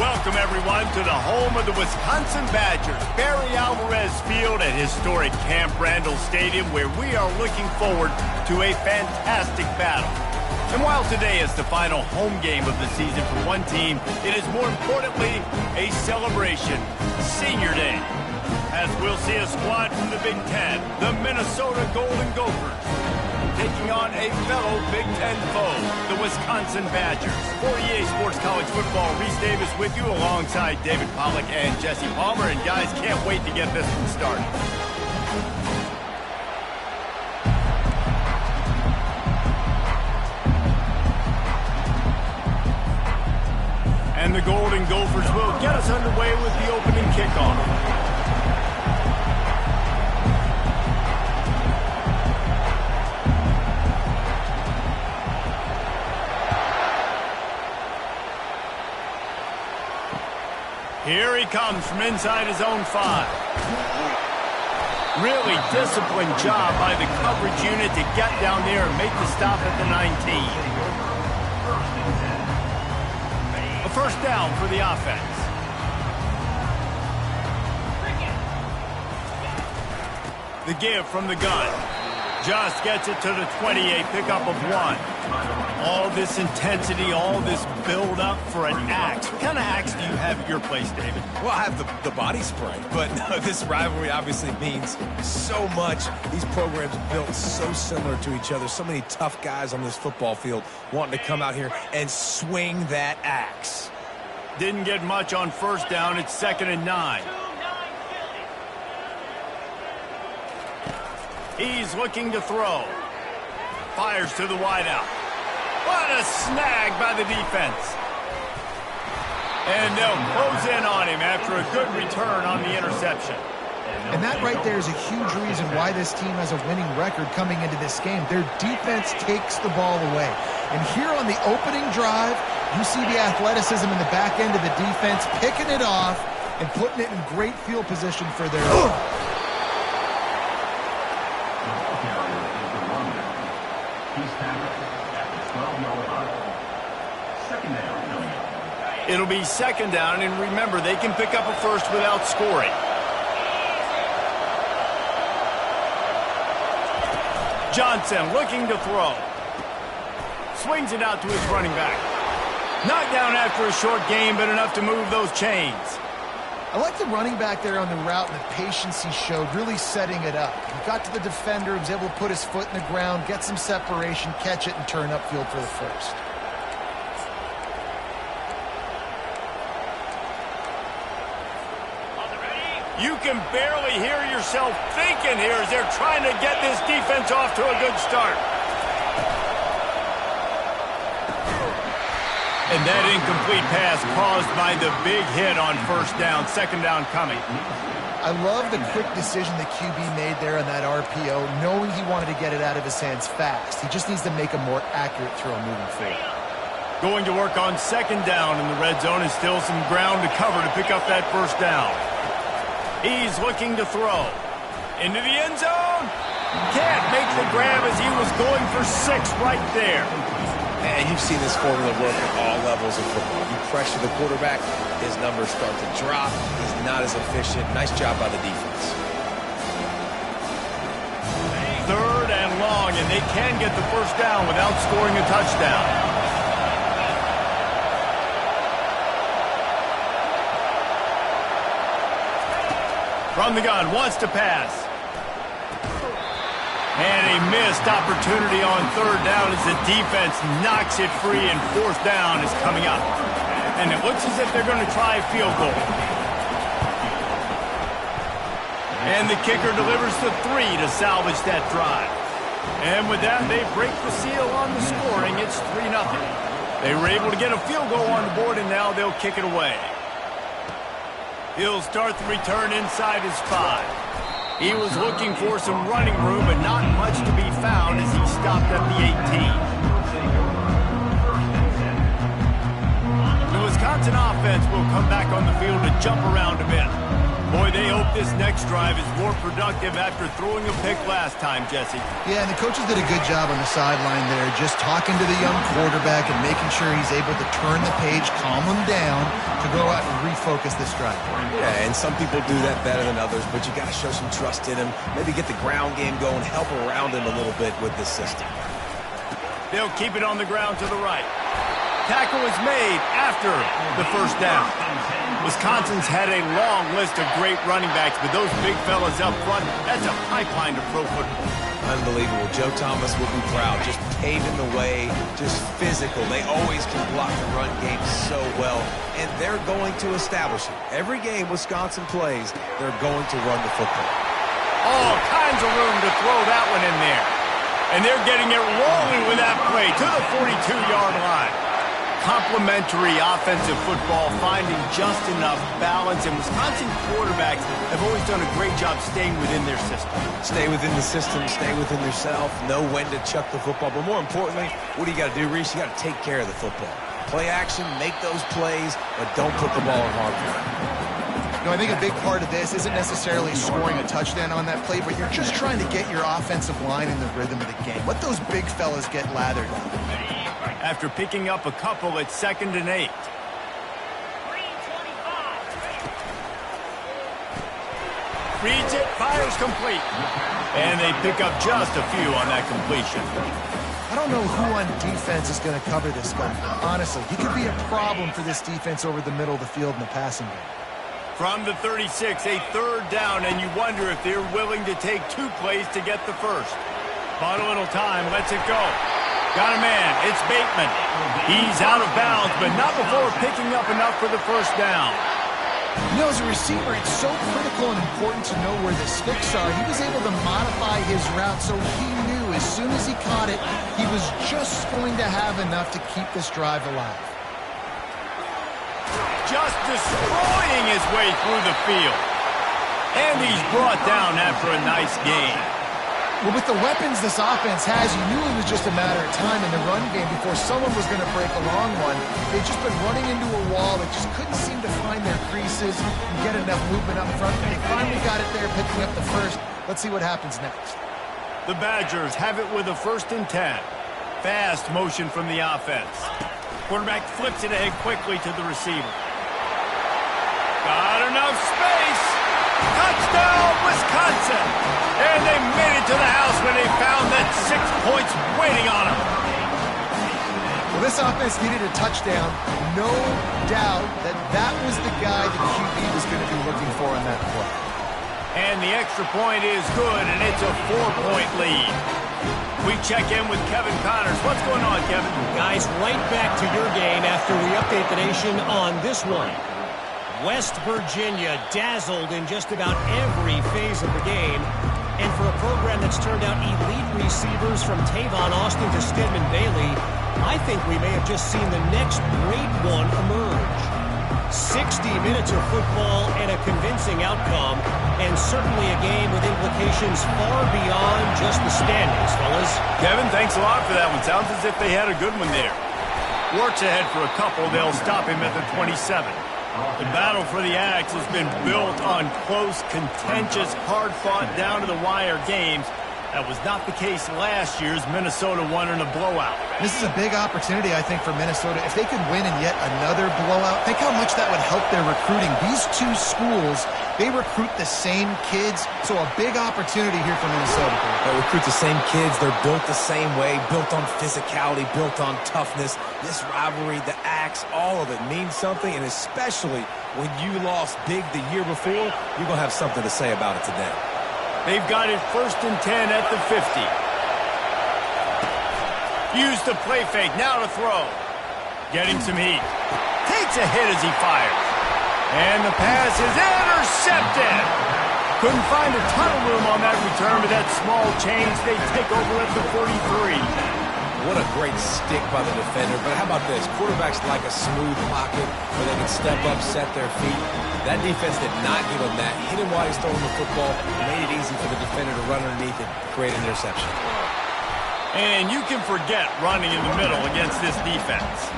Welcome, everyone, to the home of the Wisconsin Badgers, Barry Alvarez Field at historic Camp Randall Stadium, where we are looking forward to a fantastic battle. And while today is the final home game of the season for one team, it is more importantly a celebration, Senior Day, as we'll see a squad from the Big Ten, the Minnesota Golden Gophers, taking on a fellow Big Ten foe, the Wisconsin Badgers. For EA Sports College Football, Reese Davis with you alongside David Pollack and Jesse Palmer. And guys, can't wait to get this one started. And the Golden Gophers will get us underway with the opening kickoff. Here he comes from inside his own 5. Really disciplined job by the coverage unit to get down there and make the stop at the 19. A first down for the offense. The give from the gun. Just gets it to the 28, pickup of 1. All this intensity, all this build-up for an axe. What kind of axe do you have at your place, David? Well, I have the body spray, but this rivalry obviously means so much. These programs built so similar to each other. So many tough guys on this football field wanting to come out here and swing that axe. Didn't get much on first down. It's 2nd and 9. He's looking to throw. Fires to the wideout. What a snag by the defense. And they'll close in on him after a good return on the interception. And that right there is a huge reason why this team has a winning record coming into this game. Their defense takes the ball away. And here on the opening drive, you see the athleticism in the back end of the defense, picking it off and putting it in great field position for their It'll be 2nd down, and remember, they can pick up a first without scoring. Johnson looking to throw. Swings it out to his running back. Knocked down after a short gain, but enough to move those chains. I like the running back there on the route and the patience he showed, really setting it up. He got to the defender, was able to put his foot in the ground, get some separation, catch it, and turn upfield for the first. You can barely hear yourself thinking here as they're trying to get this defense off to a good start. And that incomplete pass caused by the big hit on first down. 2nd down coming. I love the quick decision the QB made there on that RPO, knowing he wanted to get it out of his hands fast. He just needs to make a more accurate throw moving forward. Going to work on 2nd down in the red zone, and still some ground to cover to pick up that first down. He's looking to throw. Into the end zone. Can't make the grab as he was going for 6 right there. And you've seen this formula work at all levels of football. You pressure the quarterback, his numbers start to drop. He's not as efficient. Nice job by the defense. 3rd and long, and they can get the first down without scoring a touchdown. From the gun, wants to pass. And a missed opportunity on 3rd down as the defense knocks it free, and 4th down is coming up. And it looks as if they're going to try a field goal. And the kicker delivers the 3 to salvage that drive. And with that, they break the seal on the scoring. It's 3-0. They were able to get a field goal on the board, and now they'll kick it away. He'll start the return inside his 5. He was looking for some running room, but not much to be found as he stopped at the 18. The Wisconsin offense will come back on the field to jump around a bit. Boy, Boy, they hope this next drive is more productive after throwing a pick last time, Jesse. Yeah, and the coaches did a good job on the sideline there, just talking to the young quarterback and making sure he's able to turn the page, calm him down, to go out and refocus this drive. Yeah, and some people do that better than others, but you got to show some trust in him. Maybe get the ground game going, help around him a little bit with this system. They'll keep it on the ground to the right. Tackle is made after the first down. Wisconsin's had a long list of great running backs, but those big fellas up front, that's a pipeline to pro football. Unbelievable. Joe Thomas will be proud. Just paving the way, just physical. They always can block the run game so well, and they're going to establish it. Every game Wisconsin plays, they're going to run the football. All kinds of room to throw that one in there. And they're getting it rolling with that play to the 42-yard line. Complementary offensive football, finding just enough balance, and Wisconsin quarterbacks have always done a great job staying within their system. Stay within the system, stay within yourself, know when to chuck the football. But more importantly, what do you got to do, Reese? You got to take care of the football. Play action, make those plays, but don't put the ball in harm's way. I think a big part of this isn't necessarily scoring a touchdown on that play, but you're just trying to get your offensive line in the rhythm of the game. Let those big fellas get lathered up. After picking up a couple at 2nd and 8. Reads it, fires complete. And they pick up just a few on that completion. I don't know who on defense is going to cover this guy. Honestly, he could be a problem for this defense over the middle of the field in the passing game. From the 36, a 3rd down, and you wonder if they're willing to take 2 plays to get the first. Bought a little time, lets it go. Got a man, it's Bateman. He's out of bounds, but not before picking up enough for the first down. You know, as a receiver, it's so critical and important to know where the sticks are. He was able to modify his route, so he knew as soon as he caught it, he was just going to have enough to keep this drive alive. Just destroying his way through the field. And he's brought down after a nice gain. Well, with the weapons this offense has, you knew it was just a matter of time in the run game before someone was going to break a long one. They've just been running into a wall that just couldn't seem to find their creases and get enough movement up front. But they finally got it there, picking up the first. Let's see what happens next. The Badgers have it with a 1st and 10. Fast motion from the offense. Quarterback flips it ahead quickly to the receiver. Got enough space. Touchdown, Wisconsin. And they made it to the house when they found that 6 points waiting on them. Well, this offense needed a touchdown. No doubt that was the guy the QB was going to be looking for on that play. And the extra point is good, and it's a 4-point lead. We check in with Kevin Connors. What's going on, Kevin? Guys, right back to your game after we update the nation on this one. West Virginia dazzled in just about every phase of the game. And for a program that's turned out elite receivers from Tavon Austin to Stedman Bailey, I think we may have just seen the next great one emerge. 60 minutes of football and a convincing outcome, and certainly a game with implications far beyond just the standings, fellas. Kevin, thanks a lot for that one. Sounds as if they had a good one there. Works ahead for a couple. They'll stop him at the 27. The battle for the Axe has been built on close, contentious, hard-fought, down-to-the-wire games. That was not the case last year's Minnesota won in a blowout. This is a big opportunity, I think, for Minnesota. If they could win in yet another blowout, think how much that would help their recruiting. These two schools, they recruit the same kids, so a big opportunity here for Minnesota. They recruit the same kids. They're built the same way, built on physicality, built on toughness. This rivalry, the Axe, all of it means something, and especially when you lost big the year before, you're going to have something to say about it today. They've got it 1st and 10 at the 50. Used the play fake, now to throw. Getting some heat. Takes a hit as he fires. And the pass is intercepted. Couldn't find a ton of room on that return, but that small change, they take over at the 43. What a great stick by the defender. But how about this? Quarterbacks like a smooth pocket where they can step up, set their feet. That defense did not give him that. Hit him while he's throwing the football. Made it easy for the defender to run underneath it, create an interception. And you can forget running in the middle against this defense.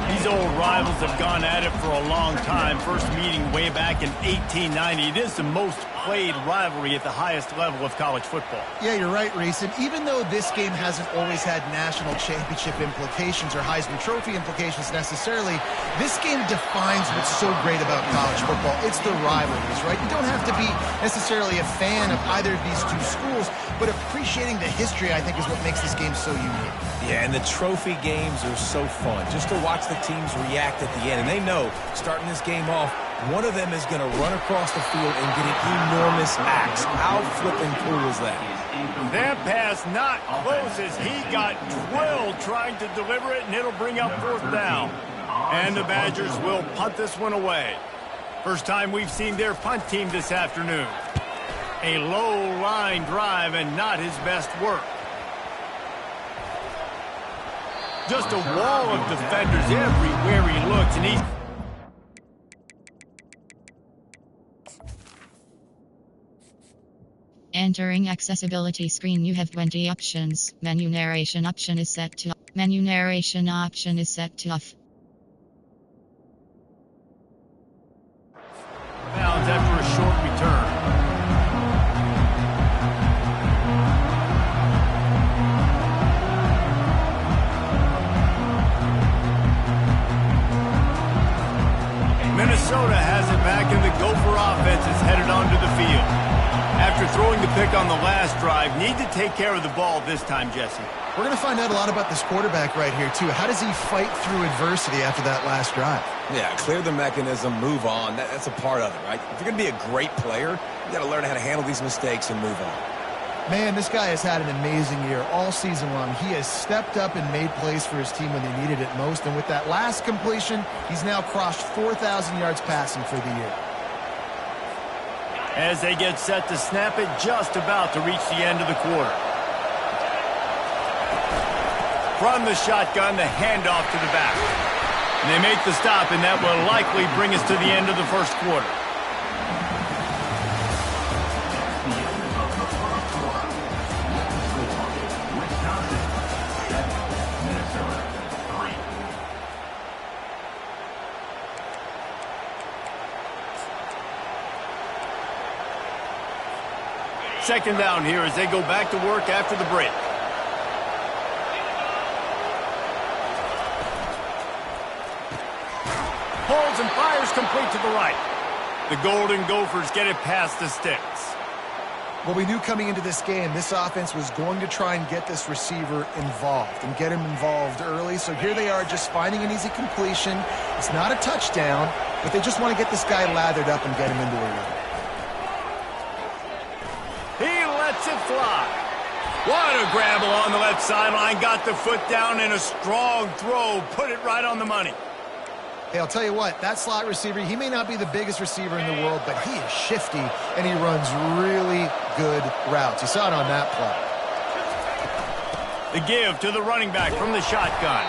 These old rivals have gone at it for a long time, first meeting way back in 1890. It is the most played rivalry at the highest level of college football. Yeah, you're right, Reese. And even though this game hasn't always had national championship implications or Heisman Trophy implications necessarily, this game defines what's so great about college football. It's the rivalries, right? You don't have to be necessarily a fan of either of these two schools, but appreciating the history, I think, is what makes this game so unique. Yeah, and the trophy games are so fun, just to watch the teams react at the end. And they know, starting this game off, one of them is going to run across the field and get an enormous axe. How flipping cool is that? That pass not close as he got drilled trying to deliver it, and it'll bring up 4th down. And the Badgers will punt this one away. First time we've seen their punt team this afternoon. A low line drive and not his best work. Just a wall of defenders everywhere he looks, and he's... Entering accessibility screen, you have 20 options. Menu narration option is set to off. Menu narration option is set to off. Bounds after a short return. Minnesota has it back, and the Gopher offense is headed onto the field. After throwing the pick on the last drive, need to take care of the ball this time, Jesse. We're going to find out a lot about this quarterback right here, too. How does he fight through adversity after that last drive? Yeah, clear the mechanism, move on. That's a part of it, right? If you're going to be a great player, you got to learn how to handle these mistakes and move on. Man, this guy has had an amazing year all season long. He has stepped up and made plays for his team when they needed it most. And with that last completion, he's now crossed 4,000 yards passing for the year. As they get set to snap it, just about to reach the end of the quarter. From the shotgun, the handoff to the back. And they make the stop, and that will likely bring us to the end of the first quarter. Second down here as they go back to work after the break. Holds and fires complete to the right. The Golden Gophers get it past the sticks. Well, we knew coming into this game, this offense was going to try and get this receiver involved and get him involved early. So here they are just finding an easy completion. It's not a touchdown, but they just want to get this guy lathered up and get him into a run. He lets it fly. What a grab along the left sideline. Got the foot down in a strong throw. Put it right on the money. Hey, I'll tell you what, that slot receiver, he may not be the biggest receiver in the world, but he is shifty, and he runs really good routes. You saw it on that play. The give to the running back from the shotgun.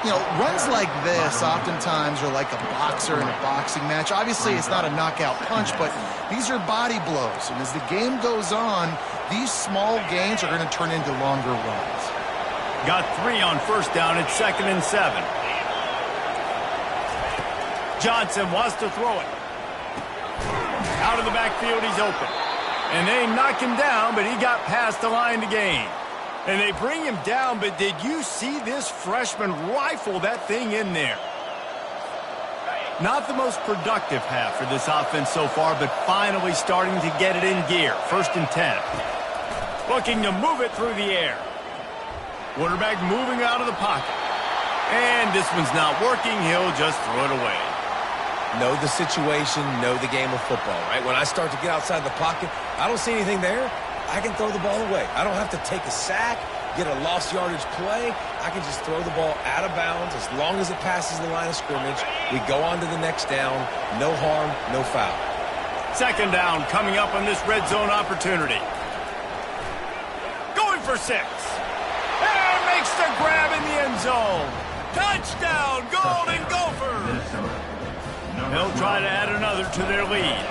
You know, runs like this oftentimes are like a boxer in a boxing match. Obviously, it's not a knockout punch, but these are body blows. And as the game goes on, these small gains are going to turn into longer runs. Got 3 on first down at 2nd and 7. Johnson wants to throw it. Out of the backfield, he's open. And they knock him down, but he got past the line to gain. And they bring him down, but did you see this freshman rifle that thing in there? Not the most productive half for this offense so far, but finally starting to get it in gear. 1st and 10. Looking to move it through the air. Quarterback moving out of the pocket. And this one's not working. He'll just throw it away. Know the situation, know the game of football, right? When I start to get outside the pocket, I don't see anything there. I can throw the ball away. I don't have to take a sack, get a lost yardage play. I can just throw the ball out of bounds as long as it passes the line of scrimmage. We go on to the next down. No harm, no foul. 2nd down coming up on this red zone opportunity. Going for 6. And makes the grab in the end zone. Touchdown, Golden Gophers! They'll try to add another to their lead.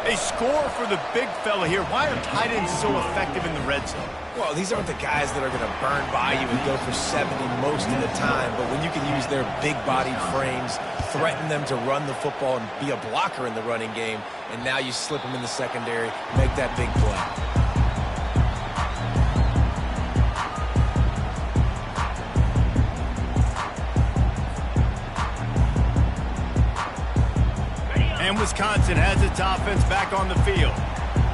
A score for the big fella here. Why are tight ends so effective in the red zone? Well, these aren't the guys that are going to burn by you and go for 70 most of the time, but when you can use their big-bodied frames, threaten them to run the football and be a blocker in the running game, and now you slip them in the secondary, make that big play. And Wisconsin has its offense back on the field.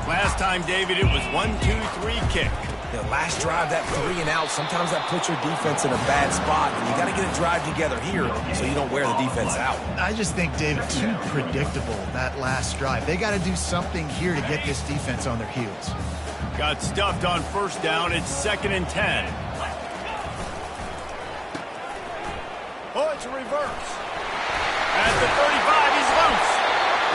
Last time, David, it was 1-2-3 kick. The last drive, that 3 and out, sometimes that puts your defense in a bad spot, and you got to get a drive together here so you don't wear the defense out. I just think, David, too predictable, that last drive. They got to do something here to get this defense on their heels. Got stuffed on first down. It's 2nd and 10. Oh, it's a reverse. At the 35, he's loose.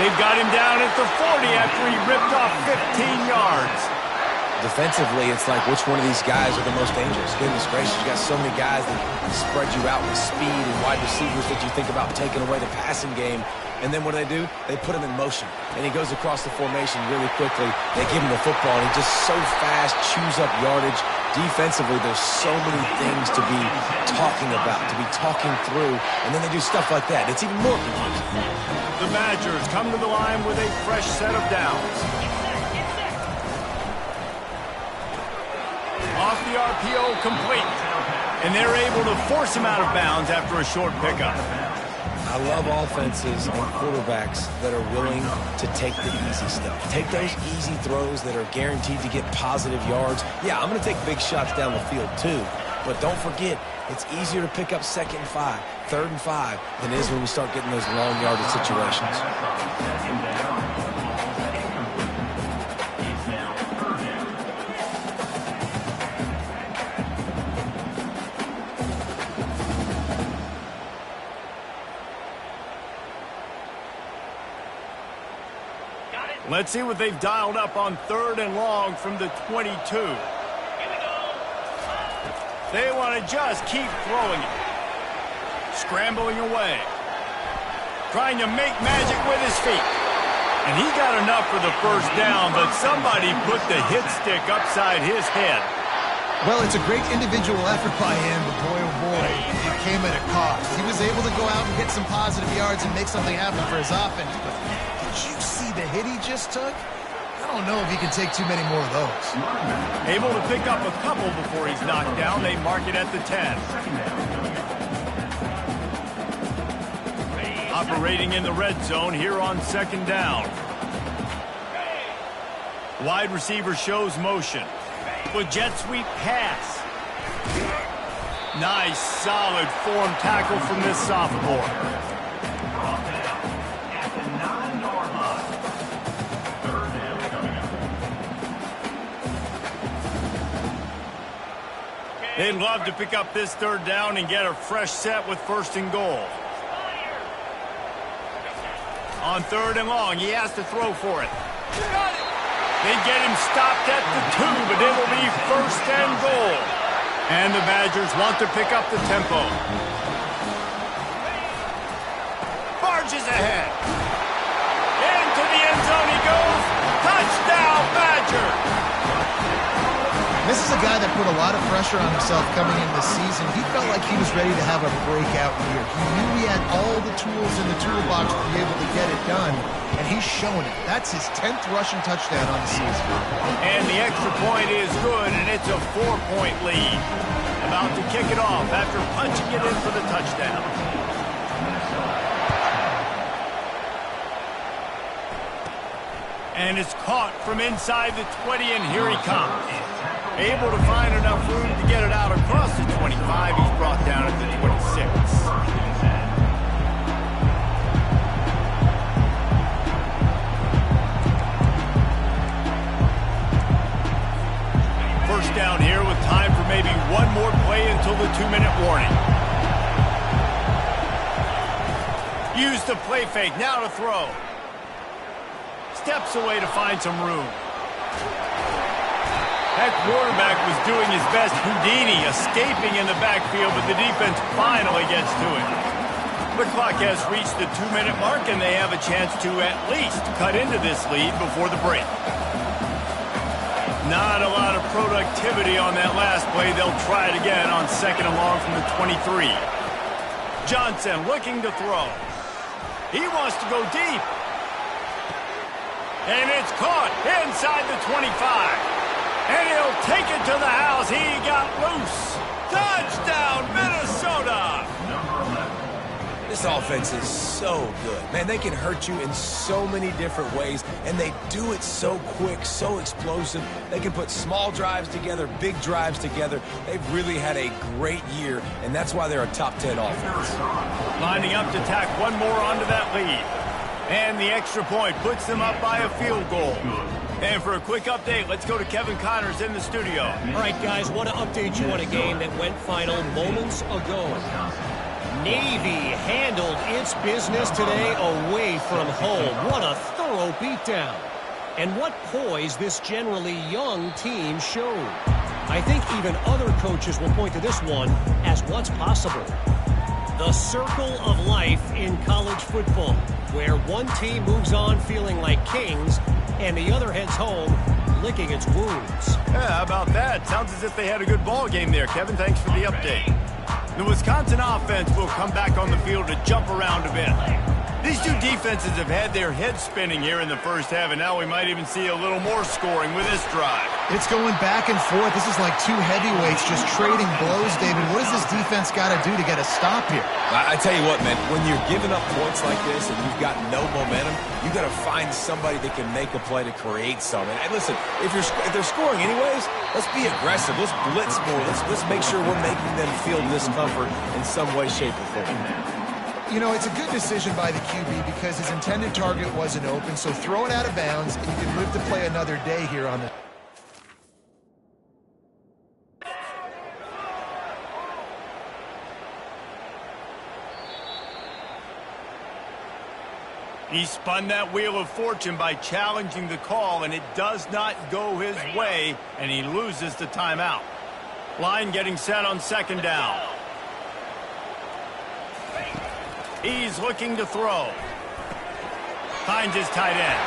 They've got him down at the 40 after he ripped off 15 yards. Defensively, it's like which one of these guys are the most dangerous. Goodness gracious, you got so many guys that spread you out with speed and wide receivers that you think about taking away the passing game. And then what do? They put him in motion. And he goes across the formation really quickly. They give him the football, and he just so fast, chews up yardage. Defensively, there's so many things to be talking about, to be talking through, and then they do stuff like that. It's even more confusing. The Badgers come to the line with a fresh set of downs. Off the RPO, complete. And they're able to force him out of bounds after a short pickup. I love offenses and quarterbacks that are willing to take the easy stuff. Take those easy throws that are guaranteed to get positive yards. Yeah, I'm going to take big shots down the field too. But don't forget, it's easier to pick up 2nd and 5, 3rd and 5 than it is when we start getting those long yardage situations. Let's see what they've dialed up on 3rd and long from the 22. They want to just keep throwing it. Scrambling away. Trying to make magic with his feet. And he got enough for the first down, but somebody put the hit stick upside his head. Well, it's a great individual effort by him, but boy, oh boy, it came at a cost. He was able to go out and get some positive yards and make something happen for his offense. But did you see the hit he just took? I don't know if he can take too many more of those. Able to pick up a couple before he's knocked down. They mark it at the 10. Operating in the red zone here on 2nd down. Wide receiver shows motion. With jet sweep pass. Nice, solid form tackle from this sophomore. They'd love to pick up this 3rd down and get a fresh set with 1st and goal. On 3rd and long, he has to throw for it. They get him stopped at the 2, but it will be 1st and goal. And the Badgers want to pick up the tempo. Barges ahead. Into the end zone he goes. Touchdown, Badger! This is a guy that put a lot of pressure on himself coming into the season. He felt like he was ready to have a breakout year. He knew he had all the tools in the toolbox to be able to get it done, and he's shown it. That's his 10th rushing touchdown on the season. And the extra point is good, and it's a 4-point lead. About to kick it off after punching it in for the touchdown. And it's caught from inside the 20, and here he comes. Able to find enough room to get it out across the 25. He's brought down at the 26. First down here with time for maybe one more play until the 2-minute warning. Use the play fake. Now to throw. Steps away to find some room. That quarterback was doing his best Houdini, escaping in the backfield, but the defense finally gets to him. The clock has reached the 2-minute mark, and they have a chance to at least cut into this lead before the break. Not a lot of productivity on that last play. They'll try it again on 2nd and long from the 23. Johnson looking to throw. He wants to go deep. And it's caught inside the 25. And he'll take it to the house. He got loose. Touchdown, Minnesota! This offense is so good. Man, they can hurt you in so many different ways, and they do it so quick, so explosive. They can put small drives together, big drives together. They've really had a great year, and that's why they're a top 10 offense. Lining up to tack one more onto that lead. And the extra point puts them up by a field goal. And for a quick update, let's go to Kevin Connors in the studio. All right, guys, want to update you on a game that went final moments ago. Navy handled its business today away from home. What a thorough beatdown. And what poise this generally young team showed. I think even other coaches will point to this one as what's possible. The circle of life in college football, where one team moves on feeling like kings and the other heads home licking its wounds. Yeah, how about that? Sounds as if they had a good ball game there, Kevin. Thanks for the update. The Wisconsin offense will come back on the field to jump around a bit. These two defenses have had their heads spinning here in the first half, and now we might even see a little more scoring with this drive. It's going back and forth. This is like two heavyweights just trading blows, David. What does this defense got to do to get a stop here? I tell you what, man, when you're giving up points like this and you've got no momentum, you got to find somebody that can make a play to create something. And listen, if they're scoring anyways, let's be aggressive. Let's blitz more. Let's make sure we're making them feel discomfort in some way, shape, or form. You know, it's a good decision by the QB because his intended target wasn't open, so throw it out of bounds, and you can live to play another day here on the... He spun that wheel of fortune by challenging the call, and it does not go his way, and he loses the timeout. Line getting set on 2nd down. He's looking to throw. Finds his tight end.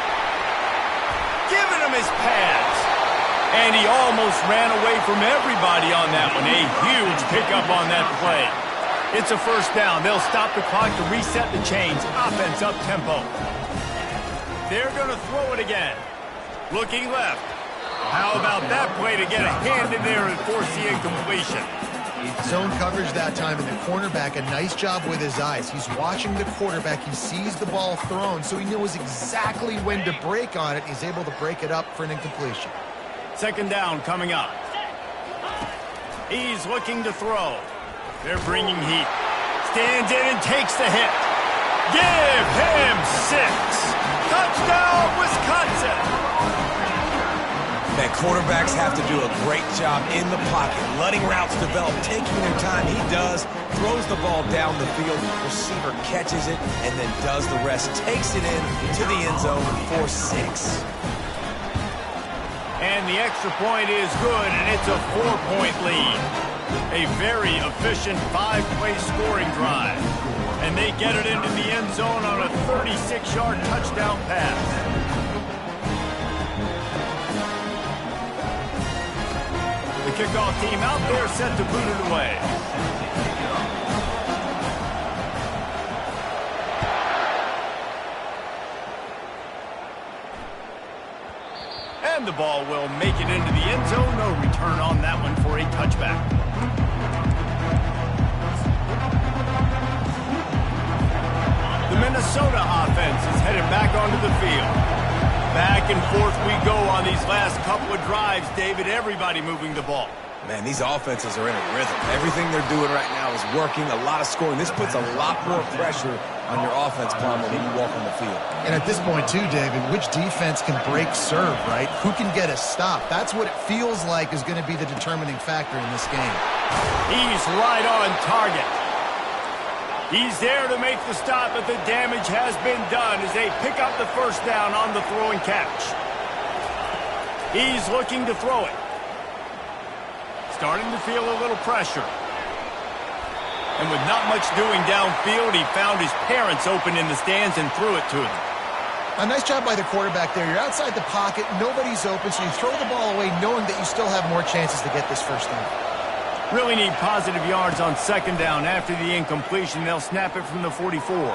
Giving him his pass. And he almost ran away from everybody on that one. A huge pickup on that play. It's a 1st down. They'll stop the clock to reset the chains. Offense up tempo. They're going to throw it again. Looking left. How about that play to get a hand in there and force the incompletion? Zone coverage that time, and the cornerback, a nice job with his eyes. He's watching the quarterback. He sees the ball thrown, so he knows exactly when to break on it. He's able to break it up for an incompletion. 2nd down coming up. He's looking to throw. They're bringing heat. Stands in and takes the hit. Give him 6. Touchdown, Wisconsin. Man, quarterbacks have to do a great job in the pocket, letting routes develop, taking their time. He does, throws the ball down the field, receiver catches it, and then does the rest. Takes it in to the end zone for 6. And the extra point is good, and it's a 4-point lead. A very efficient 5-play scoring drive. And they get it into the end zone on a 36-yard touchdown pass. The kickoff team out there set to boot it away. And the ball will make it into the end zone. No return on that one for a touchback. The Minnesota offense is headed back onto the field. Back and forth we go on these last couple of drives, David. Everybody moving the ball. Man, these offenses are in a rhythm. Everything they're doing right now is working, a lot of scoring. This puts a lot more pressure on your offense, Palmer, when you walk on the field. And at this point, too, David, which defense can break serve, right? Who can get a stop? That's what it feels like is going to be the determining factor in this game. He's right on target. He's there to make the stop, but the damage has been done as they pick up the 1st down on the throw and catch. He's looking to throw it. Starting to feel a little pressure. And with not much doing downfield, he found his parents open in the stands and threw it to them. A nice job by the quarterback there. You're outside the pocket, nobody's open, so you throw the ball away knowing that you still have more chances to get this first down. Really need positive yards on second down. After the incompletion, they'll snap it from the 44. And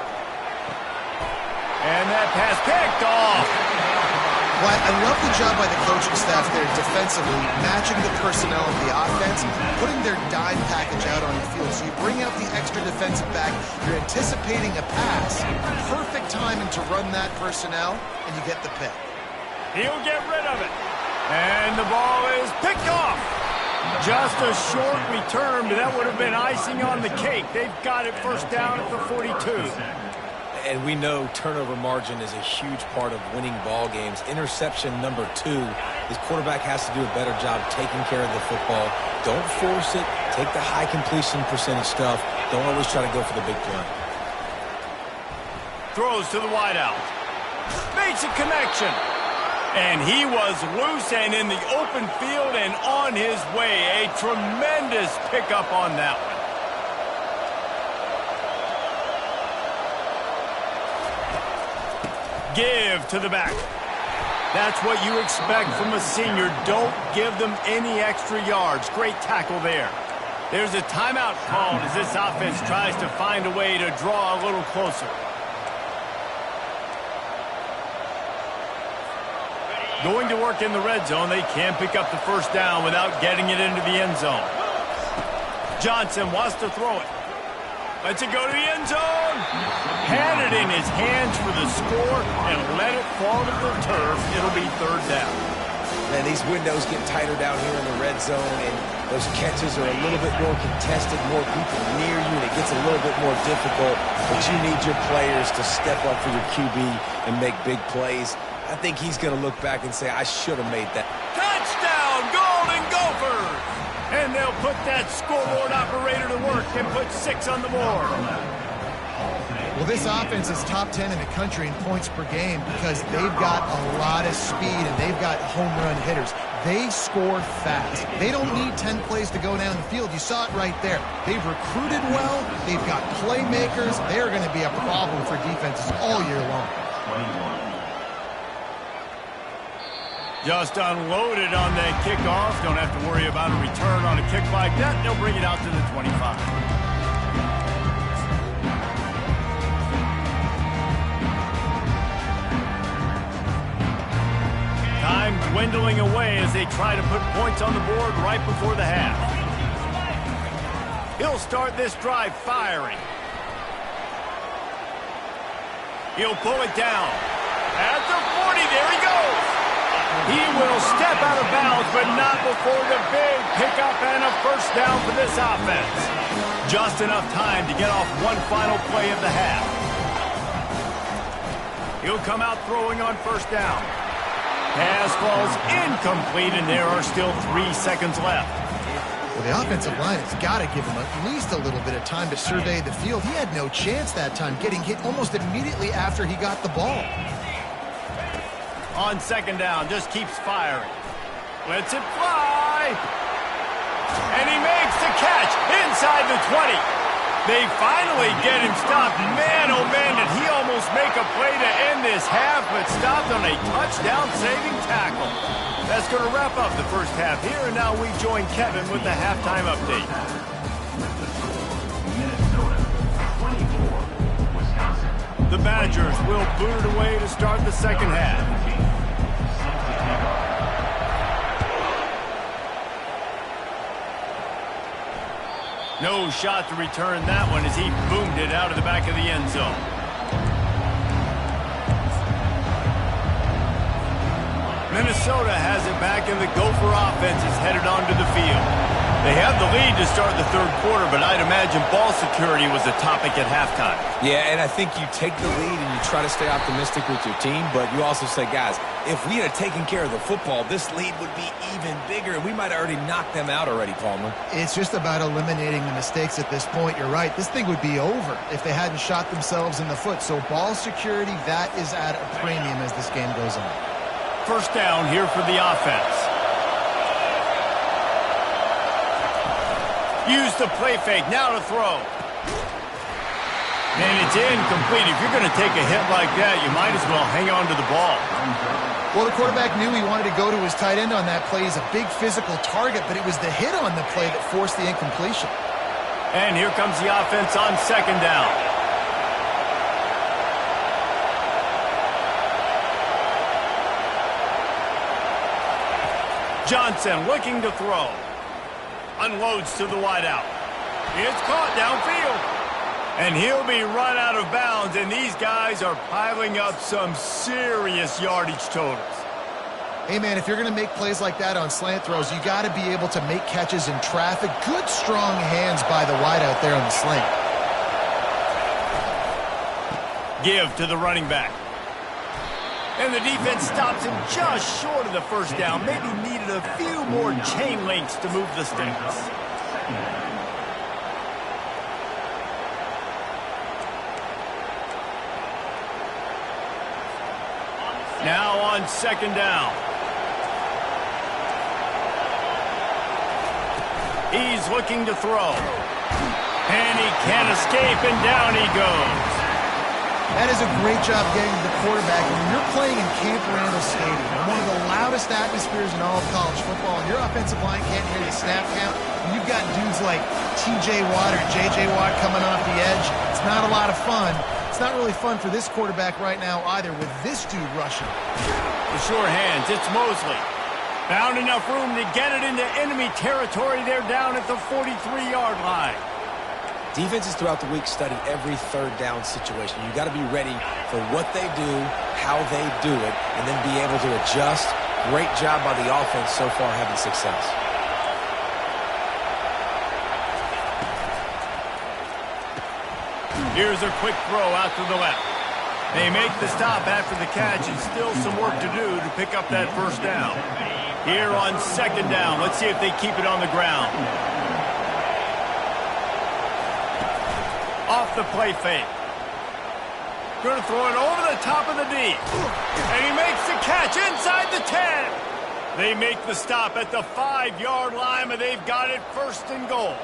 that pass picked off. Well, I love the job by the coaching staff there defensively, matching the personnel of the offense, putting their dime package out on the field. So you bring out the extra defensive back, you're anticipating a pass, perfect timing to run that personnel, and you get the pick. He'll get rid of it. And the ball is picked off. Just a short return, but that would have been icing on the cake. They've got it first down at the 42. And we know turnover margin is a huge part of winning ball games. Interception number 2. His quarterback has to do a better job taking care of the football. Don't force it. Take the high completion percentage stuff. Don't always try to go for the big play. Throws to the wideout. Makes a connection. And he was loose and in the open field and on his way. A tremendous pickup on that one. Give to the back. That's what you expect from a senior. Don't give them any extra yards. Great tackle there. There's a timeout called as this offense tries to find a way to draw a little closer. Going to work in the red zone. They can't pick up the first down without getting it into the end zone. Johnson wants to throw it. Lets it go to the end zone. Had it in his hands for the score and let it fall to the turf. It'll be third down. Man, these windows get tighter down here in the red zone, and those catches are a little bit more contested, more people near you, and it gets a little bit more difficult. But you need your players to step up for your QB and make big plays. I think he's going to look back and say, I should have made that. Touchdown, Golden Gophers! And they'll put that scoreboard operator to work and put 6 on the board. Well, this offense is top 10 in the country in points per game because they've got a lot of speed and they've got home run hitters. They score fast. They don't need 10 plays to go down the field. You saw it right there. They've recruited well. They've got playmakers. They're going to be a problem for defenses all year long. Just unloaded on that kickoff. Don't have to worry about a return on a kick like that. They'll bring it out to the 25. Time dwindling away as they try to put points on the board right before the half. He'll start this drive firing. He'll pull it down. At the 40, there he goes. He will step out of bounds, but not before the big pickup and a first down for this offense. Just enough time to get off one final play of the half. He'll come out throwing on first down. Pass falls incomplete, and there are still 3 seconds left. Well, the offensive line has got to give him at least a little bit of time to survey the field. He had no chance that time, getting hit almost immediately after he got the ball. On second down, just keeps firing. Lets it fly. And he makes the catch inside the 20. They finally get him stopped. Man, oh man, did he almost make a play to end this half, but stopped on a touchdown-saving tackle. That's going to wrap up the first half here, and now we join Kevin with the halftime update. The Badgers will boot it away to start the second half. No shot to return that one as he boomed it out of the back of the end zone. Minnesota has it back, and the Gopher offense is headed onto the field. They have the lead to start the third quarter, but I'd imagine ball security was a topic at halftime. Yeah, and I think you take the lead and you try to stay optimistic with your team, but you also say, guys, if we had taken care of the football, this lead would be even bigger, and we might have already knocked them out already, Palmer. It's just about eliminating the mistakes at this point. You're right. This thing would be over if they hadn't shot themselves in the foot. So ball security, that is at a premium as this game goes on. First down here for the offense. Use the play fake, now to throw. And it's incomplete. If you're going to take a hit like that, you might as well hang on to the ball. Well, the quarterback knew he wanted to go to his tight end on that play. He's a big physical target, but it was the hit on the play that forced the incompletion. And here comes the offense on second down. Johnson looking to throw. Unloads to the wideout. It's caught downfield. And he'll be run out of bounds, and these guys are piling up some serious yardage totals. Hey, man, if you're going to make plays like that on slant throws, you got to be able to make catches in traffic. Good, strong hands by the wideout there on the slant. Give to the running back. And the defense stops him just short of the first down. Maybe needed a few more chain links to move the sticks. Now on second down. He's looking to throw. And he can't escape, and down he goes. That is a great job getting to the quarterback. And when you're playing in Camp Randall Stadium, one of the loudest atmospheres in all of college football, and your offensive line can't hear the snap count, and you've got dudes like T.J. Watt or J.J. Watt coming off the edge, it's not a lot of fun. It's not really fun for this quarterback right now either with this dude rushing. The sure hands, it's Mosley. Found enough room to get it into enemy territory. They're down at the 43-yard line. Defenses throughout the week study every third down situation. You got to be ready for what they do, how they do it, and then be able to adjust. Great job by the offense so far having success. Here's a quick throw out to the left. They make the stop after the catch, and still some work to do to pick up that first down. Here on second down, let's see if they keep it on the ground. Off the play fake. Going to throw it over the top of the D. And he makes the catch inside the 10. They make the stop at the 5-yard line, but they've got it first and goal.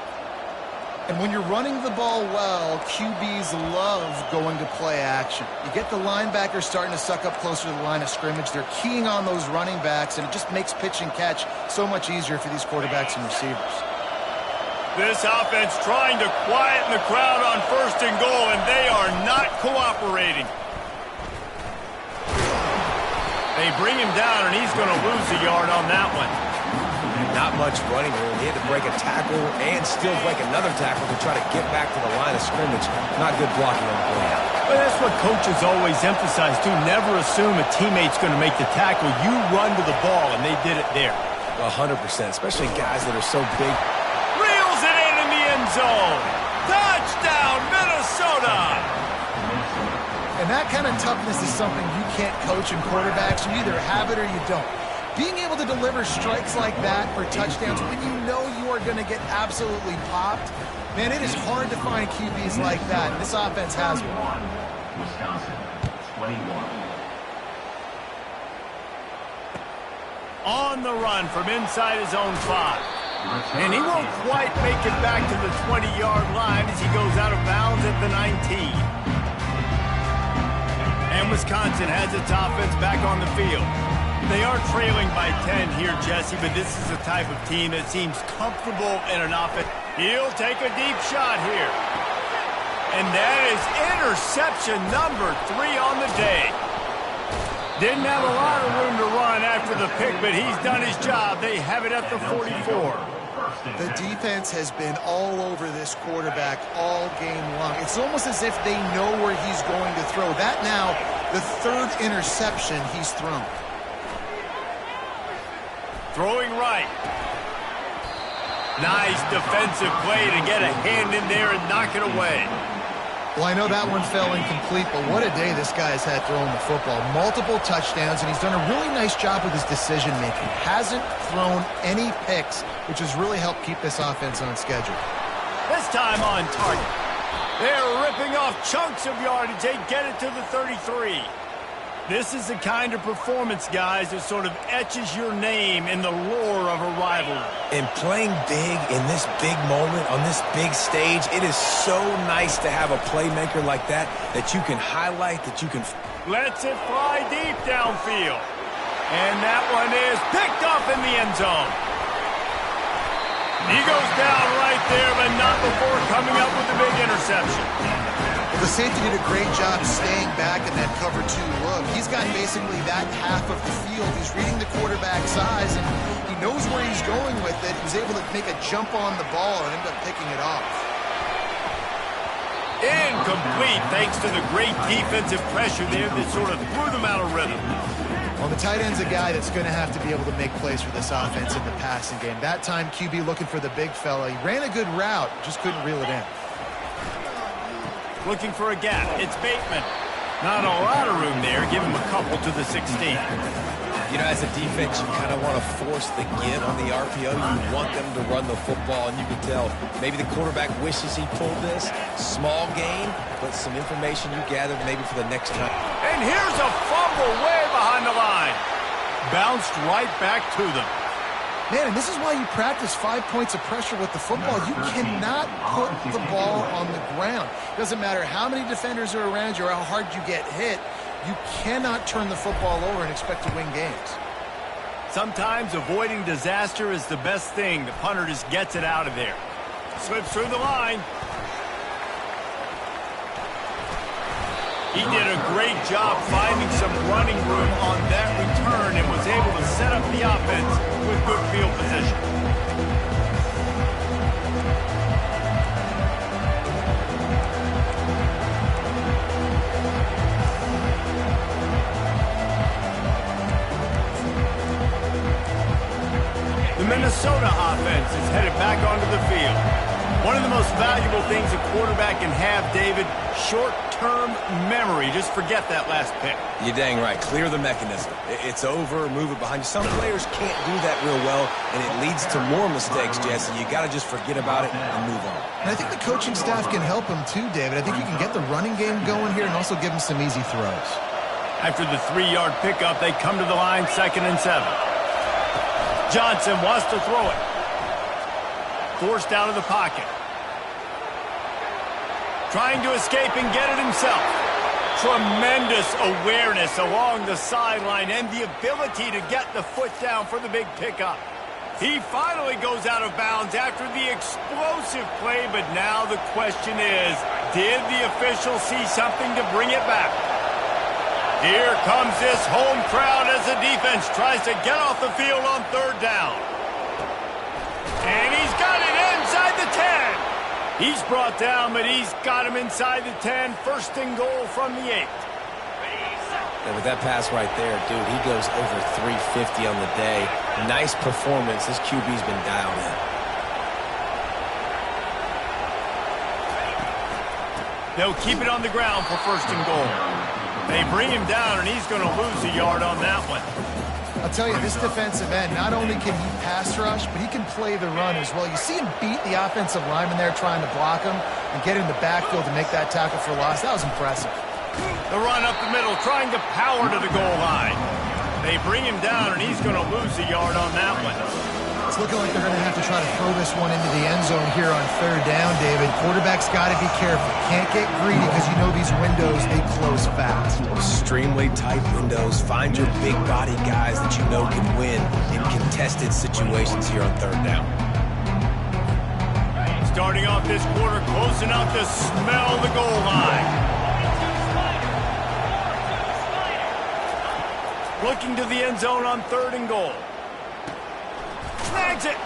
And when you're running the ball well, QBs love going to play action. You get the linebackers starting to suck up closer to the line of scrimmage. They're keying on those running backs, and it just makes pitch and catch so much easier for these quarterbacks and receivers. This offense trying to quieten the crowd on first and goal, and they are not cooperating. They bring him down, and he's going to lose a yard on that one. Not much running room. He had to break a tackle and still break another tackle to try to get back to the line of scrimmage. Not good blocking on the play. Well, that's what coaches always emphasize, too. Never assume a teammate's going to make the tackle. You run to the ball, and they did it there. 100%, especially guys that are so big. Reels it in the end zone. Touchdown, Minnesota! And that kind of toughness is something you can't coach in quarterbacks. You either have it or you don't. Being able to deliver strikes like that for touchdowns when you know you are going to get absolutely popped, man, it is hard to find QBs like that. And this offense has one. Wisconsin, 21. On the run from inside his own 5. And he won't quite make it back to the 20-yard line as he goes out of bounds at the 19. And Wisconsin has its offense back on the field. They are trailing by 10 here, Jesse, but this is the type of team that seems comfortable in an offense. He'll take a deep shot here. And that is interception number 3 on the day. Didn't have a lot of room to run after the pick, but he's done his job. They have it at the 44. The defense has been all over this quarterback all game long. It's almost as if they know where he's going to throw. That now, the 3rd interception he's thrown. Throwing right. Nice defensive play to get a hand in there and knock it away. Well, I know that one fell incomplete, but what a day this guy has had throwing the football. Multiple touchdowns, and he's done a really nice job with his decision-making. Hasn't thrown any picks, which has really helped keep this offense on schedule. This time on target. They're ripping off chunks of yardage. They get it to the 33. This is the kind of performance, guys, that sort of etches your name in the lore of a rivalry. And playing big in this big moment, on this big stage, it is so nice to have a playmaker like that you can highlight, that you can... Lets it fly deep downfield. And that one is picked up in the end zone. He goes down right there, but not before coming up with a big interception. The safety did a great job staying back in that cover 2 look. He's got basically that half of the field. He's reading the quarterback's size, and he knows where he's going with it. He was able to make a jump on the ball and end up picking it off. Incomplete, thanks to the great defensive pressure there that sort of threw them out of rhythm. Well, the tight end's a guy that's going to have to be able to make plays for this offense in the passing game. That time, QB looking for the big fella. He ran a good route, just couldn't reel it in. Looking for a gap. It's Bateman. Not a lot of room there. Give him a couple to the 16. You know, as a defense, you kind of want to force the give on the RPO. You want them to run the football, and you can tell maybe the quarterback wishes he pulled this. Small gain, but some information you gathered maybe for the next time. And here's a fumble way behind the line. Bounced right back to them. Man, and this is why you practice 5 points of pressure with the football. You cannot put the ball on the ground. Doesn't matter how many defenders are around you or how hard you get hit. You cannot turn the football over and expect to win games. Sometimes avoiding disaster is the best thing. The punter just gets it out of there. Slips through the line. He did a great job finding some running room on that return and was able to set up the offense with good field position. The Minnesota offense is headed back onto the field. One of the most valuable things a quarterback can have, David, short-term memory. Just forget that last pick. You're dang right. Clear the mechanism. It's over, move it behind you. Some players can't do that real well, and it leads to more mistakes, Jesse. You got to just forget about it and move on. And I think the coaching staff can help him too, David. I think you can get the running game going here and also give him some easy throws. After the 3-yard pickup, they come to the line, 2nd and 7. Johnson wants to throw it. Forced out of the pocket. Trying to escape and get it himself. Tremendous awareness along the sideline and the ability to get the foot down for the big pickup. He finally goes out of bounds after the explosive play, but now the question is, did the official see something to bring it back? Here comes this home crowd as the defense tries to get off the field on 3rd down. And he's got it inside the 10. He's brought down, but he's got him inside the 10. 1st and goal from the 8. And with that pass right there, dude, he goes over 350 on the day. Nice performance. This QB's been dialed in. They'll keep it on the ground for 1st and goal. They bring him down, and he's going to lose a yard on that one. I'll tell you, this defensive end, not only can he pass rush, but he can play the run as well. You see him beat the offensive lineman there trying to block him and get in the backfield to make that tackle for loss. That was impressive. The run up the middle, trying to power to the goal line. They bring him down, and he's going to lose a yard on that one. It's looking like they're going to have to try to throw this one into the end zone here on 3rd down, David. Quarterback's got to be careful. Can't get greedy because you know these windows, they close fast. Extremely tight windows. Find your big body guys that you know can win in contested situations here on 3rd down. Starting off this quarter close enough to smell the goal line. Looking to the end zone on 3rd and goal. Snags it.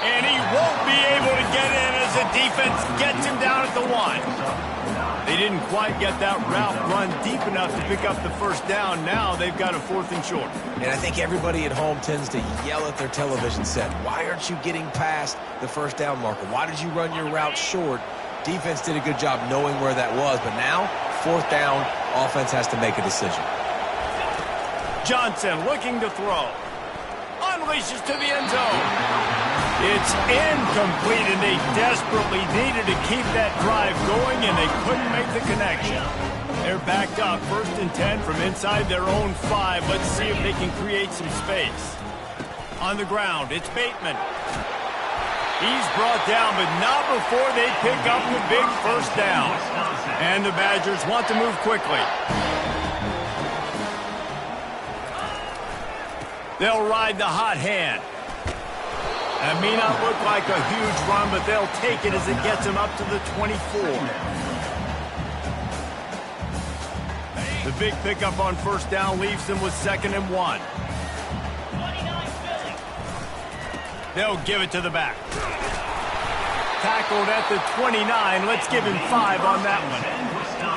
And he won't be able to get in as the defense gets him down at the 1. They didn't quite get that route run deep enough to pick up the 1st down. Now they've got a 4th and short. And I think everybody at home tends to yell at their television set. Why aren't you getting past the 1st down marker? Why did you run your route short? Defense did a good job knowing where that was. But now, 4th down, offense has to make a decision. Johnson looking to throw. Unleashes to the end zone. It's incomplete, and they desperately needed to keep that drive going, and they couldn't make the connection. They're backed up, 1st and 10 from inside their own 5. Let's see if they can create some space. On the ground, it's Bateman. He's brought down, but not before they pick up the big 1st down. And the Badgers want to move quickly. They'll ride the hot hand. That may not look like a huge run, but they'll take it as it gets them up to the 24. The big pickup on 1st down leaves them with 2nd and 1. They'll give it to the back. Tackled at the 29. Let's give him 5 on that one.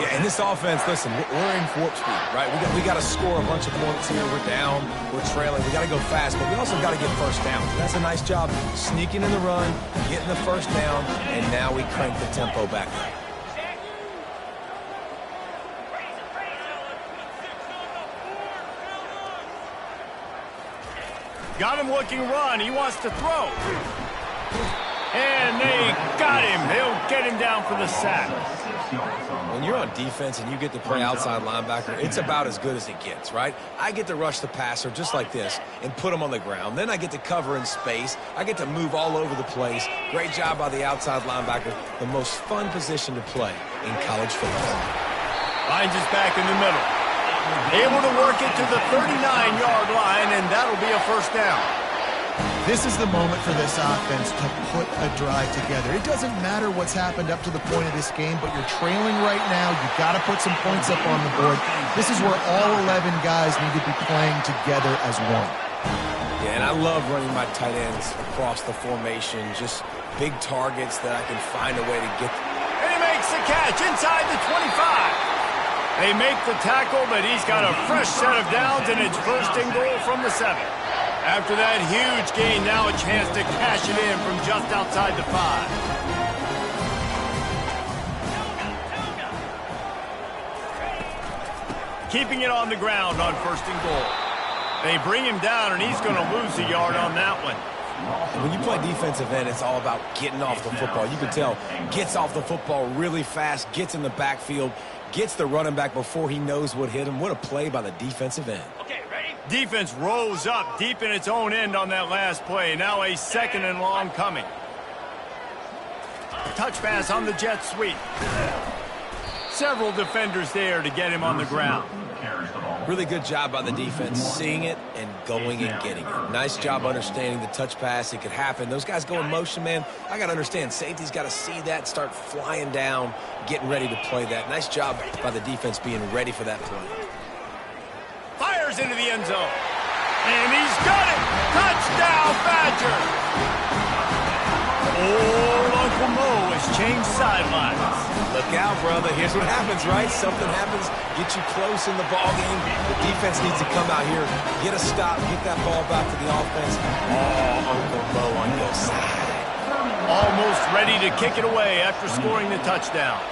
Yeah, in this offense, listen, we're in warp speed, right? We got to score a bunch of points here. We're down, we're trailing. We got to go fast, but we also got to get 1st down. That's a nice job sneaking in the run, getting the 1st down, and now we crank the tempo back up. Got him looking run. He wants to throw. And they got him. They'll get him down for the sack. When you're on defense and you get to play outside linebacker, it's about as good as it gets, right? I get to rush the passer just like this and put him on the ground. Then I get to cover in space. I get to move all over the place. Great job by the outside linebacker. The most fun position to play in college football. Finds his back in the middle. Able to work it to the 39-yard line, and that'll be a 1st down. This is the moment for this offense to put a drive together. It doesn't matter what's happened up to the point of this game, but you're trailing right now. You've got to put some points up on the board. This is where all 11 guys need to be playing together as one. Yeah, and I love running my tight ends across the formation, just big targets that I can find a way to get. And he makes the catch inside the 25. They make the tackle, but he's got a fresh set of downs, and it's 1st and goal from the 7. After that huge gain, now a chance to cash it in from just outside the 5. Keeping it on the ground on 1st and goal. They bring him down, and he's going to lose a yard on that one. When you play defensive end, it's all about getting off the football. You can tell, gets off the football really fast, gets in the backfield, gets the running back before he knows what hit him. What a play by the defensive end. Okay, ready? Defense rose up deep in its own end on that last play. Now a 2nd and long coming. Touch pass on the jet sweep. Several defenders there to get him on the ground. Really good job by the defense, seeing it and going and getting it. Nice job understanding the touch pass. It could happen. Those guys go in motion, man. I got to understand, safety's got to see that, start flying down, getting ready to play that. Nice job by the defense being ready for that play. Fires into the end zone. And he's got it. Touchdown, Badger. Old Uncle Mo has changed sidelines. Look out, brother. Here's what happens, right? Something happens, get you close in the ball game. The defense needs to come out here, get a stop, get that ball back to the offense. Oh, Uncle Mo on your side. Almost ready to kick it away after scoring the touchdown.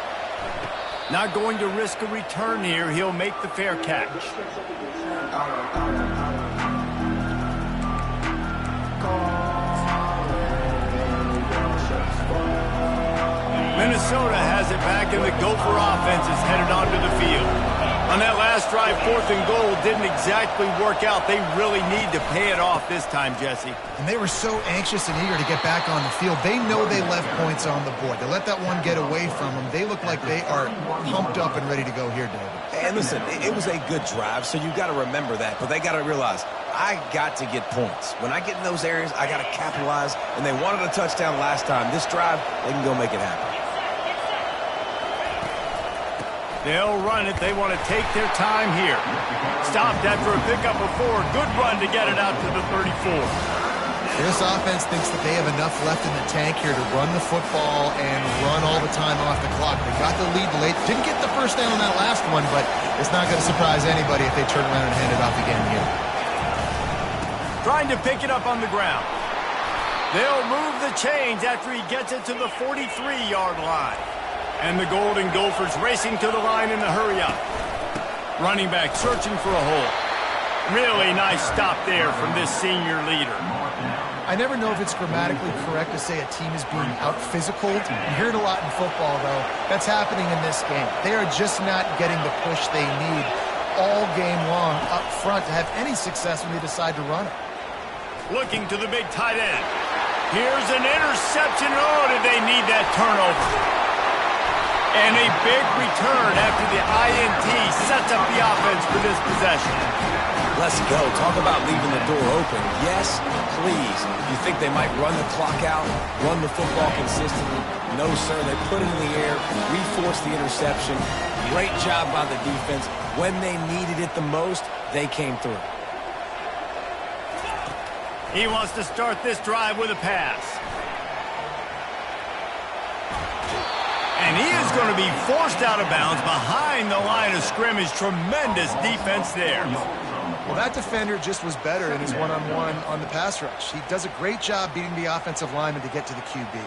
Not going to risk a return here. He'll make the fair catch. Minnesota has it back, and the Gopher offense is headed onto the field. On that last drive, 4th and goal didn't exactly work out. They really need to pay it off this time, Jesse. And they were so anxious and eager to get back on the field. They know they left points on the board. They let that one get away from them. They look like they are pumped up and ready to go here, David. And listen, it was a good drive, so you got to remember that. But they got to realize, I got to get points. When I get in those areas, I got to capitalize. And they wanted a touchdown last time. This drive, they can go make it happen. They'll run it. They want to take their time here. Stopped after a pickup of 4. Good run to get it out to the 34. This offense thinks that they have enough left in the tank here to run the football and run all the time off the clock. They got the lead late. Didn't get the 1st down on that last one, but it's not going to surprise anybody if they turn around and hand it off again here. Trying to pick it up on the ground. They'll move the chains after he gets it to the 43-yard line. And the Golden Gophers racing to the line in the hurry-up. Running back searching for a hole. Really nice stop there from this senior leader. I never know if it's grammatically correct to say a team is being out-physicaled. You hear it a lot in football, though. That's happening in this game. They are just not getting the push they need all game long up front to have any success when they decide to run it. Looking to the big tight end. Here's an interception. Oh, did they need that turnover? And a big return after the INT sets up the offense for this possession. Let's go. Talk about leaving the door open. Yes, please. You think they might run the clock out, run the football consistently? No, sir. They put it in the air, re-forced the interception. Great job by the defense. When they needed it the most, they came through. He wants to start this drive with a pass. And he is going to be forced out of bounds behind the line of scrimmage. Tremendous defense there. Well, that defender just was better in his one-on-one on the pass rush. He does a great job beating the offensive lineman to get to the QB.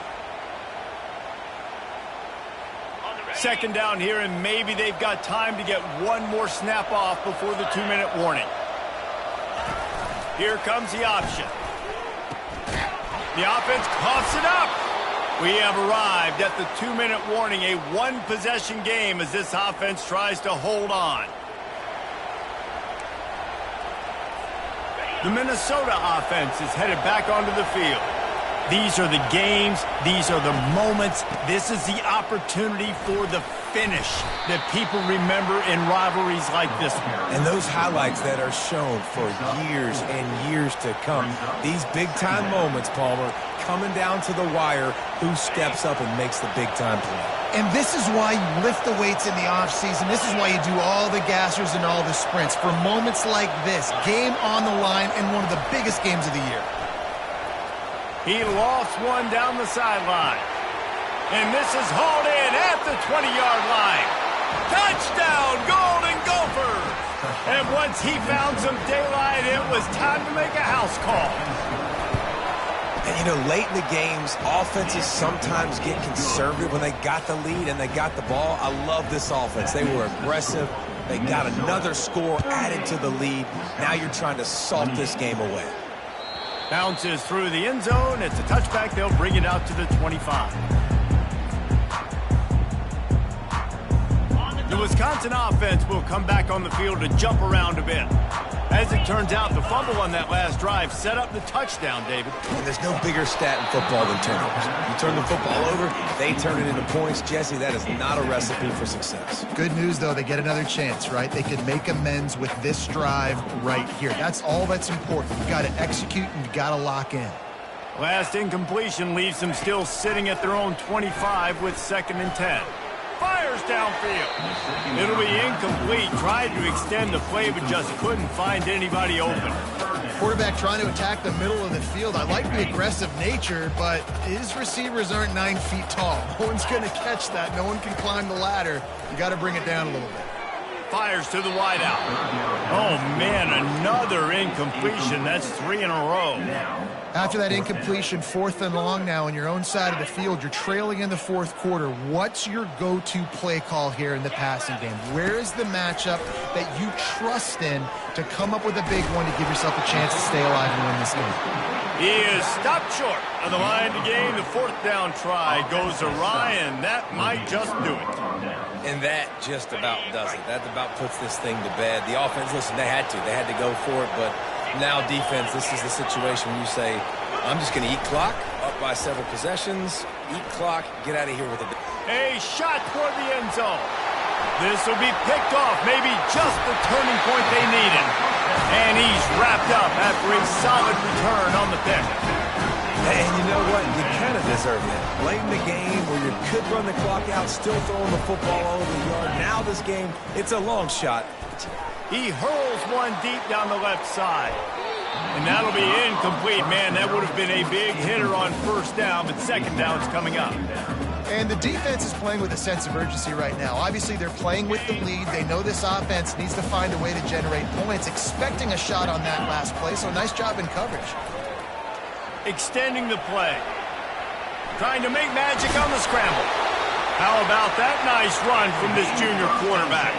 Second down here, and maybe they've got time to get one more snap off before the 2-minute warning. Here comes the option. The offense coughs it up. We have arrived at the 2-minute warning, a one-possession game as this offense tries to hold on. The Minnesota offense is headed back onto the field. These are the games. These are the moments. This is the opportunity for the finish that people remember in rivalries like this one. And those highlights that are shown for years and years to come. These big-time moments, Palmer, coming down to the wire, who steps up and makes the big-time play. And this is why you lift the weights in the offseason. This is why you do all the gassers and all the sprints. For moments like this, game on the line and one of the biggest games of the year. He lost one down the sideline. And this is hauled in at the 20-yard line. Touchdown, Golden Gophers! And once he found some daylight, it was time to make a house call. And, you know, late in the games, offenses sometimes get conservative when they got the lead and they got the ball. I love this offense. They were aggressive. They got another score added to the lead. Now you're trying to salt this game away. Bounces through the end zone. It's a touchback. They'll bring it out to the 25. The Wisconsin offense will come back on the field to jump around a bit. As it turns out, the fumble on that last drive set up the touchdown, David. And there's no bigger stat in football than turnovers. You turn the football over, they turn it into points. Jesse, that is not a recipe for success. Good news, though, they get another chance, right? They can make amends with this drive right here. That's all that's important. You got to execute and you got to lock in. Last incompletion leaves them still sitting at their own 25 with 2nd and 10. Fires downfield. It'll be incomplete. Tried to extend the play, but just couldn't find anybody open. Quarterback trying to attack the middle of the field. I like the aggressive nature, but his receivers aren't 9 feet tall. No one's going to catch that. No one can climb the ladder. You got to bring it down a little bit. Fires to the wideout. Oh, man, another incompletion. That's 3 in a row. After that incompletion, 4th and long now on your own side of the field, you're trailing in the 4th quarter. What's your go-to play call here in the passing game? Where is the matchup that you trust in to come up with a big one to give yourself a chance to stay alive and win this game? He is stopped short on the line to gain. The 4th down try goes awry, and that might just do it. And that just about does it. That about puts this thing to bed. The offense, listen, they had to go for it, but now defense, this is the situation when you say, I'm just going to eat clock, up by several possessions, eat clock, get out of here with it. A shot toward the end zone. This will be picked off, maybe just the turning point they needed. And he's wrapped up after a solid return on the pick. And you know what? You kind of deserve that. Late in the game where you could run the clock out, still throwing the football all over the yard. Now this game, it's a long shot. He hurls one deep down the left side. And that'll be incomplete. Man, that would have been a big hitter on 1st down, but 2nd down's coming up. And the defense is playing with a sense of urgency right now. Obviously, they're playing with the lead. They know this offense needs to find a way to generate points, expecting a shot on that last play, so nice job in coverage. Extending the play. Trying to make magic on the scramble. How about that nice run from this junior quarterback?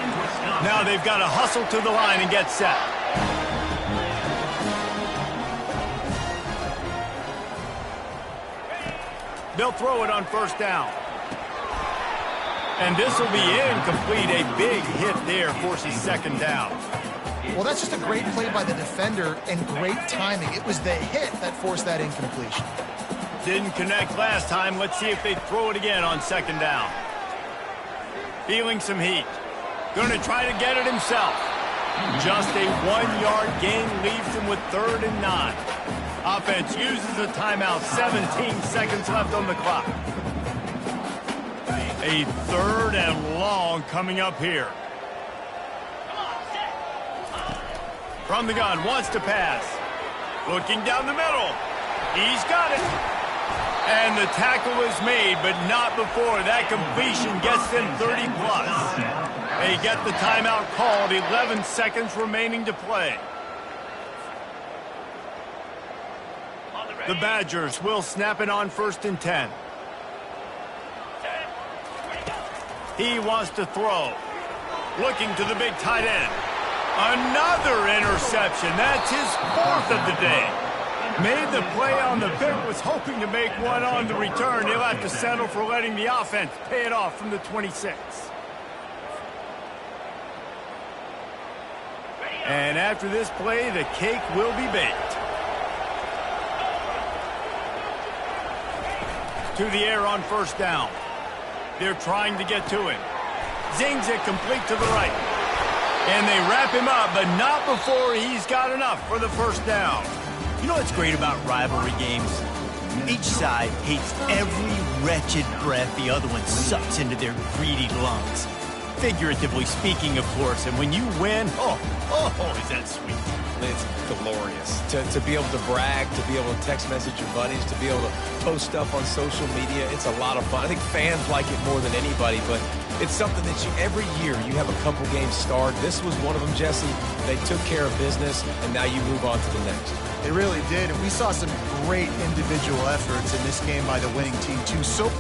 Now they've got to hustle to the line and get set. They'll throw it on first down. And this will be incomplete. A big hit there forces second down. Well, that's just a great play by the defender and great timing. It was the hit that forced that incompletion. Didn't connect last time. Let's see if they throw it again on second down. Feeling some heat. Going to try to get it himself. Just a 1-yard gain leaves him with 3rd and 9. Offense uses a timeout. 17 seconds left on the clock. A 3rd and long coming up here. From the gun, wants to pass. Looking down the middle. He's got it. And the tackle is made, but not before that completion gets them 30+. They get the timeout called. 11 seconds remaining to play. The Badgers will snap it on 1st and 10. He wants to throw. Looking to the big tight end. Another interception. That's his 4th of the day. Made the play on the pick, was hoping to make one on the return. He'll have to settle for letting the offense pay it off from the 26. And after this play, the cake will be baked. To the air on first down. They're trying to get to him. Zings it complete to the right. And they wrap him up, but not before he's got enough for the first down. You know what's great about rivalry games? Each side hates every wretched breath the other one sucks into their greedy lungs. Figuratively speaking, of course. And when you win, oh, is that sweet. It's glorious. To be able to brag, to be able to text message your buddies, to be able to post stuff on social media, it's a lot of fun. I think fans like it more than anybody, but it's something that every year you have a couple games start. This was one of them, Jesse. They took care of business, and now you move on to the next. They really did, and we saw some great individual efforts in this game by the winning team, too. So